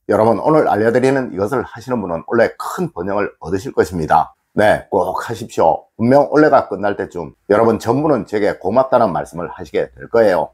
여러분, 오늘 알려드리는 이것을 하시는 분은 원래 큰 번영을 얻으실 것입니다. 네, 꼭 하십시오. 분명 올해가 끝날 때쯤 여러분 전부는 제게 고맙다는 말씀을 하시게 될 거예요.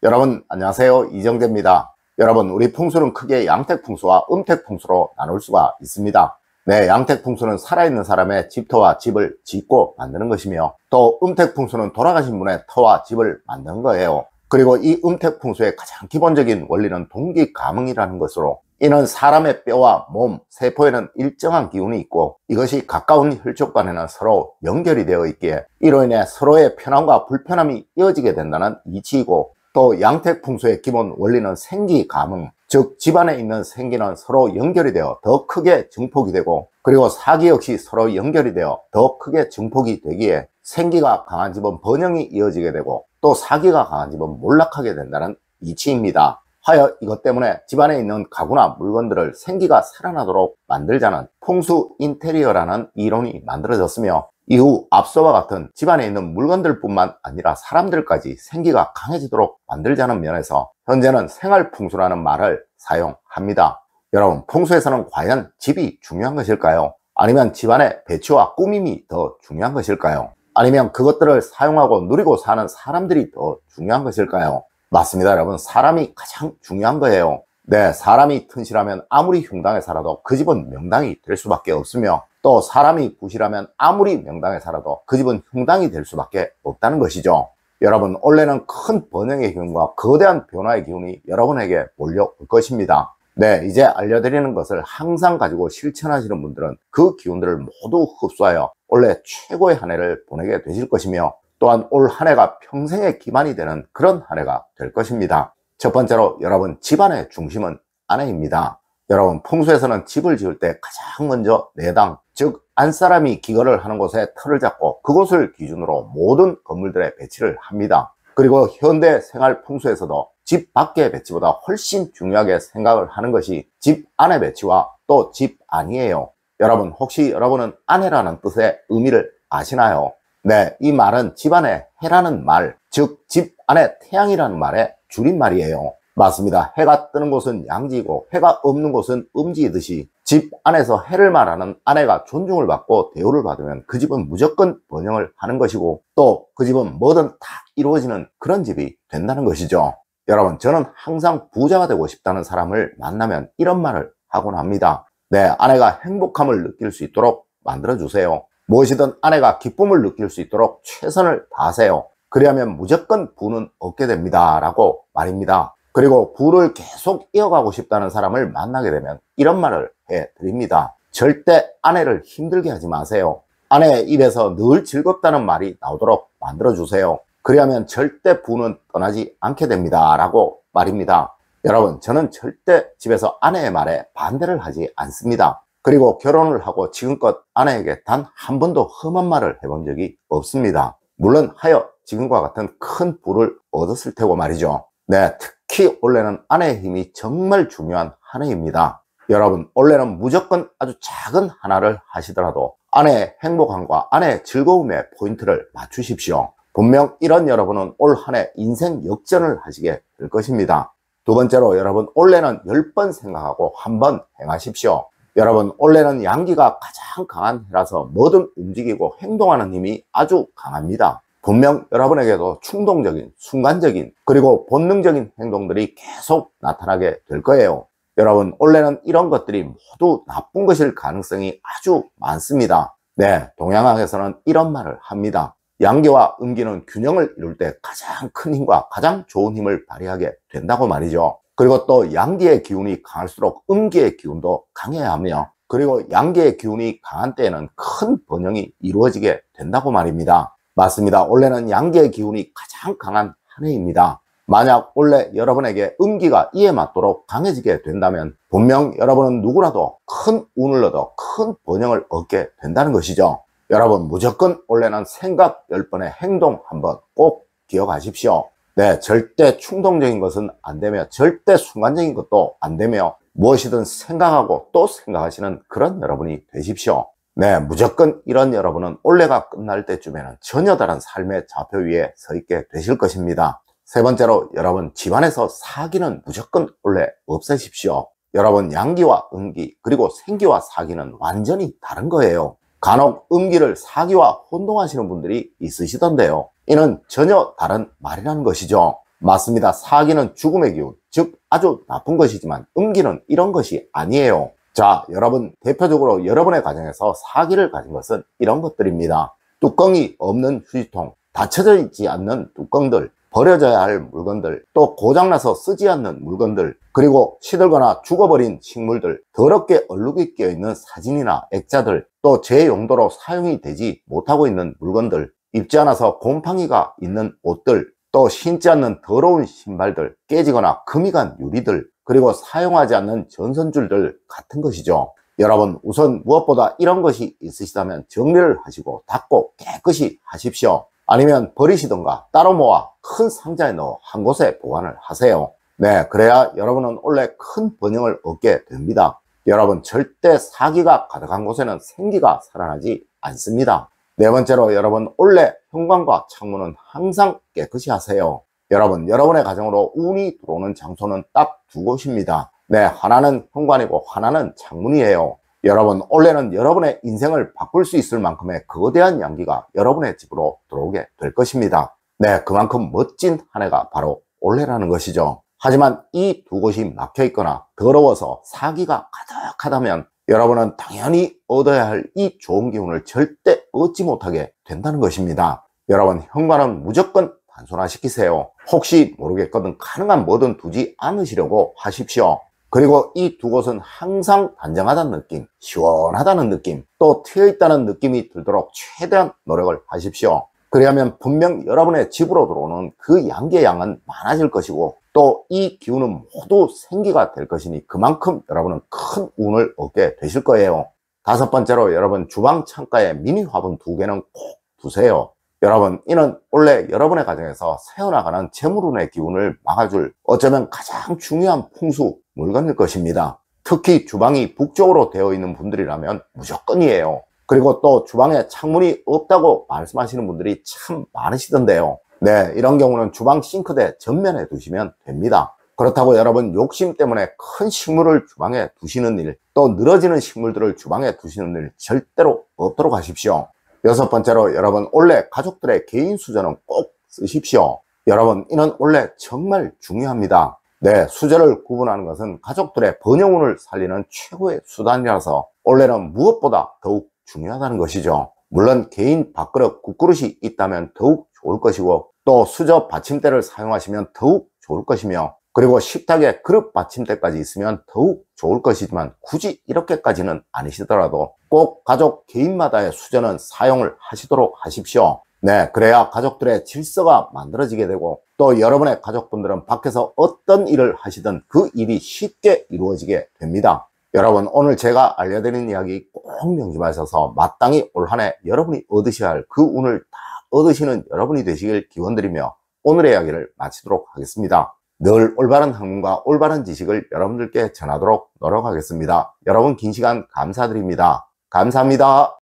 여러분 안녕하세요, 이정재입니다. 여러분, 우리 풍수는 크게 양택풍수와 음택풍수로 나눌 수가 있습니다. 네, 양택풍수는 살아있는 사람의 집터와 집을 짓고 만드는 것이며, 또 음택풍수는 돌아가신 분의 터와 집을 만드는 거예요. 그리고 이 음택풍수의 가장 기본적인 원리는 동기감응이라는 것으로, 이는 사람의 뼈와 몸, 세포에는 일정한 기운이 있고, 이것이 가까운 혈족간에는 서로 연결이 되어 있기에 이로 인해 서로의 편함과 불편함이 이어지게 된다는 이치이고, 또 양택풍수의 기본 원리는 생기감응, 즉 집안에 있는 생기는 서로 연결이 되어 더 크게 증폭이 되고, 그리고 사기 역시 서로 연결이 되어 더 크게 증폭이 되기에 생기가 강한 집은 번영이 이어지게 되고, 또 사기가 강한 집은 몰락하게 된다는 이치입니다. 하여 이것 때문에 집안에 있는 가구나 물건들을 생기가 살아나도록 만들자는 풍수 인테리어라는 이론이 만들어졌으며, 이후 앞서와 같은 집안에 있는 물건들 뿐만 아니라 사람들까지 생기가 강해지도록 만들자는 면에서 현재는 생활풍수라는 말을 사용합니다. 여러분, 풍수에서는 과연 집이 중요한 것일까요? 아니면 집안의 배치와 꾸밈이 더 중요한 것일까요? 아니면 그것들을 사용하고 누리고 사는 사람들이 더 중요한 것일까요? 맞습니다, 여러분. 사람이 가장 중요한 거예요. 네, 사람이 튼실하면 아무리 흉당에 살아도 그 집은 명당이 될 수밖에 없으며, 또 사람이 부실하면 아무리 명당에 살아도 그 집은 흉당이 될 수밖에 없다는 것이죠. 여러분, 올해는 큰 번영의 기운과 거대한 변화의 기운이 여러분에게 몰려올 것입니다. 네, 이제 알려드리는 것을 항상 가지고 실천하시는 분들은 그 기운들을 모두 흡수하여 올해 최고의 한 해를 보내게 되실 것이며, 또한 올 한 해가 평생의 기반이 되는 그런 한 해가 될 것입니다. 첫 번째로, 여러분, 집안의 중심은 아내입니다. 여러분, 풍수에서는 집을 지을 때 가장 먼저 내당, 즉 안사람이 기거를 하는 곳에 터를 잡고 그곳을 기준으로 모든 건물들의 배치를 합니다. 그리고 현대 생활 풍수에서도 집 밖의 배치보다 훨씬 중요하게 생각을 하는 것이 집 안의 배치와 또 집 안이에요. 여러분, 혹시 여러분은 아내라는 뜻의 의미를 아시나요? 네, 이 말은 집안의 해라는 말, 즉 집 안의 태양이라는 말의 줄임말이에요. 맞습니다. 해가 뜨는 곳은 양지이고 해가 없는 곳은 음지이듯이 집 안에서 해를 말하는 아내가 존중을 받고 대우를 받으면 그 집은 무조건 번영을 하는 것이고, 또 그 집은 뭐든 다 이루어지는 그런 집이 된다는 것이죠. 여러분, 저는 항상 부자가 되고 싶다는 사람을 만나면 이런 말을 하곤 합니다. 네, 아내가 행복함을 느낄 수 있도록 만들어주세요. 무엇이든 아내가 기쁨을 느낄 수 있도록 최선을 다하세요. 그리하면 무조건 부는 얻게 됩니다 라고 말입니다. 그리고 부를 계속 이어가고 싶다는 사람을 만나게 되면 이런 말을 해드립니다. 절대 아내를 힘들게 하지 마세요. 아내의 입에서 늘 즐겁다는 말이 나오도록 만들어주세요. 그리하면 절대 부는 떠나지 않게 됩니다 라고 말입니다. 여러분, 저는 절대 집에서 아내의 말에 반대를 하지 않습니다. 그리고 결혼을 하고 지금껏 아내에게 단 한 번도 험한 말을 해본 적이 없습니다. 물론 하여 지금과 같은 큰 부를 얻었을 테고 말이죠. 네, 특히 올해는 아내의 힘이 정말 중요한 한 해입니다. 여러분, 올해는 무조건 아주 작은 하나를 하시더라도 아내의 행복함과 아내의 즐거움의 포인트를 맞추십시오. 분명 이런 여러분은 올 한 해 인생 역전을 하시게 될 것입니다. 두 번째로, 여러분, 올해는 10번 생각하고 한 번 행하십시오. 여러분, 올해는 양기가 가장 강한 해라서 뭐든 움직이고 행동하는 힘이 아주 강합니다. 분명 여러분에게도 충동적인, 순간적인, 그리고 본능적인 행동들이 계속 나타나게 될 거예요. 여러분, 올해는 이런 것들이 모두 나쁜 것일 가능성이 아주 많습니다. 네, 동양학에서는 이런 말을 합니다. 양기와 음기는 균형을 이룰 때 가장 큰 힘과 가장 좋은 힘을 발휘하게 된다고 말이죠. 그리고 또 양기의 기운이 강할수록 음기의 기운도 강해야 하며, 그리고 양기의 기운이 강한 때에는 큰 번영이 이루어지게 된다고 말입니다. 맞습니다. 올해는 양기의 기운이 가장 강한 한 해입니다. 만약 올해 여러분에게 음기가 이에 맞도록 강해지게 된다면 분명 여러분은 누구라도 큰 운을 얻어 큰 번영을 얻게 된다는 것이죠. 여러분, 무조건 올해는 생각 10번에 행동 1번 꼭 기억하십시오. 네, 절대 충동적인 것은 안 되며 절대 순간적인 것도 안 되며 무엇이든 생각하고 또 생각하시는 그런 여러분이 되십시오. 네, 무조건 이런 여러분은 올해가 끝날 때쯤에는 전혀 다른 삶의 좌표 위에 서 있게 되실 것입니다. 세 번째로 여러분 집안에서 사기는 무조건 원래 없애십시오. 여러분 양기와 음기 그리고 생기와 사기는 완전히 다른 거예요. 간혹 음기를 사기와 혼동하시는 분들이 있으시던데요. 이는 전혀 다른 말이라는 것이죠. 맞습니다. 사기는 죽음의 기운, 즉 아주 나쁜 것이지만 음기는 이런 것이 아니에요. 자, 여러분 대표적으로 여러분의 가정에서 사기를 가진 것은 이런 것들입니다. 뚜껑이 없는 휴지통, 닫혀져 있지 않는 뚜껑들, 버려져야 할 물건들, 또 고장나서 쓰지 않는 물건들, 그리고 시들거나 죽어버린 식물들, 더럽게 얼룩이 끼어있는 사진이나 액자들, 또 제 용도로 사용이 되지 못하고 있는 물건들, 입지 않아서 곰팡이가 있는 옷들, 또 신지 않는 더러운 신발들, 깨지거나 금이 간 유리들, 그리고 사용하지 않는 전선줄들 같은 것이죠. 여러분 우선 무엇보다 이런 것이 있으시다면 정리를 하시고 닦고 깨끗이 하십시오. 아니면 버리시던가 따로 모아 큰 상자에 넣어 한 곳에 보관을 하세요. 네, 그래야 여러분은 원래 큰 번영을 얻게 됩니다. 여러분 절대 사기가 가득한 곳에는 생기가 살아나지 않습니다. 네 번째로 여러분 원래 현관과 창문은 항상 깨끗이 하세요. 여러분 여러분의 가정으로 운이 들어오는 장소는 딱 두 곳입니다. 네, 하나는 현관이고 하나는 창문이에요. 여러분 원래는 여러분의 인생을 바꿀 수 있을 만큼의 거대한 양기가 여러분의 집으로 들어오게 될 것입니다. 네, 그만큼 멋진 한 해가 바로 올해라는 것이죠. 하지만 이 두 곳이 막혀 있거나 더러워서 사기가 가득하다면 여러분은 당연히 얻어야 할 이 좋은 기운을 절대 얻지 못하게 된다는 것입니다. 여러분 현관은 무조건 단순화시키세요. 혹시 모르겠거든 가능한 뭐든 두지 않으시려고 하십시오. 그리고 이 두 곳은 항상 단정하다는 느낌, 시원하다는 느낌, 또 트여있다는 느낌이 들도록 최대한 노력을 하십시오. 그리하면 분명 여러분의 집으로 들어오는 그 양기의 양은 많아질 것이고 또 이 기운은 모두 생기가 될 것이니 그만큼 여러분은 큰 운을 얻게 되실 거예요. 다섯 번째로 여러분 주방 창가에 미니 화분 두 개는 꼭 두세요. 여러분 이는 원래 여러분의 가정에서 새어나가는 재물운의 기운을 막아줄 어쩌면 가장 중요한 풍수 물건일 것입니다. 특히 주방이 북쪽으로 되어 있는 분들이라면 무조건이에요. 그리고 또 주방에 창문이 없다고 말씀하시는 분들이 참 많으시던데요. 네, 이런 경우는 주방 싱크대 전면에 두시면 됩니다. 그렇다고 여러분 욕심 때문에 큰 식물을 주방에 두시는 일, 또 늘어지는 식물들을 주방에 두시는 일 절대로 없도록 하십시오. 여섯 번째로 여러분 원래 가족들의 개인 수저는 꼭 쓰십시오. 여러분 이는 원래 정말 중요합니다. 네, 수저를 구분하는 것은 가족들의 번영운을 살리는 최고의 수단이라서 원래는 무엇보다 더욱 중요하다는 것이죠. 물론 개인 밥그릇, 국그릇이 있다면 더욱 좋을 것이고 또 수저 받침대를 사용하시면 더욱 좋을 것이며 그리고 식탁에 그릇 받침대까지 있으면 더욱 좋을 것이지만 굳이 이렇게까지는 아니시더라도 꼭 가족 개인마다의 수저는 사용을 하시도록 하십시오. 네, 그래야 가족들의 질서가 만들어지게 되고 또 여러분의 가족분들은 밖에서 어떤 일을 하시든 그 일이 쉽게 이루어지게 됩니다. 여러분 오늘 제가 알려드린 이야기 꼭 명심하셔서 마땅히 올 한 해 여러분이 얻으셔야 할 그 운을 다 얻으시는 여러분이 되시길 기원드리며 오늘의 이야기를 마치도록 하겠습니다. 늘 올바른 학문과 올바른 지식을 여러분들께 전하도록 노력하겠습니다. 여러분 긴 시간 감사드립니다. 감사합니다.